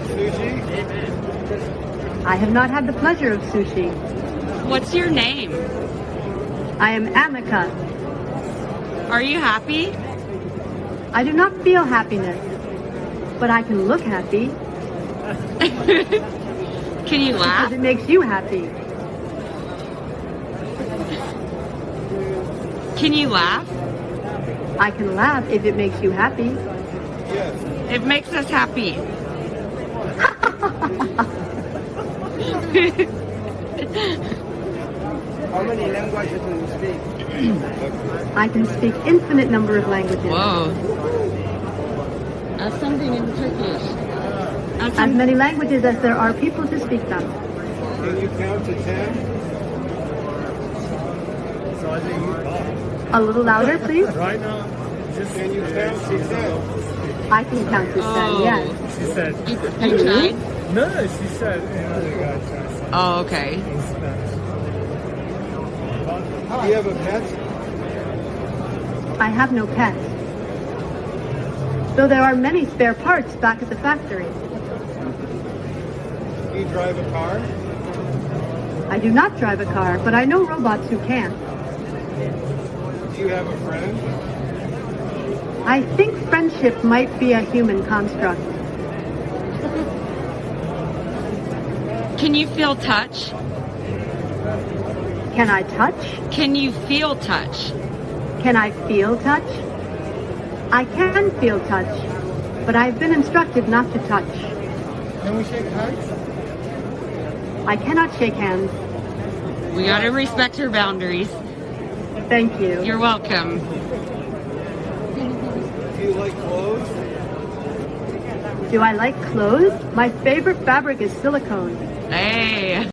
sushi? I have not had the pleasure of sushi. What's your name? I am Amica. Are you happy? I do not feel happiness, but I can look happy Can you because laugh? it makes you happy. Can you laugh? I can laugh if it makes you happy. Yes. It makes us happy. How many languages do you speak? I can speak infinite number of languages. Whoa. Ask something in Turkish. Ask As many languages as there are people to speak them. Can you count to 10? A little louder, please. Right now, Can you count to 10? I can count to 10, Oh. yes. she said, You tried? no, she said, another guy tries Oh, okay. in Spanish. Do you have a pet? I have no pets. Though there are many spare parts back at the factory. Do you drive a car? I do not drive a car, but I know robots who can. Do you have a friend? I think friendship might be a human construct. Can you feel touch? Can I touch? Can you feel touch? Can I feel touch? I can feel touch, but I've been instructed not to touch. Can we shake hands? I cannot shake hands. We gotta respect her boundaries. Thank you. You're welcome. Do you like clothes? Do I like clothes? My favorite fabric is silicone. Hey.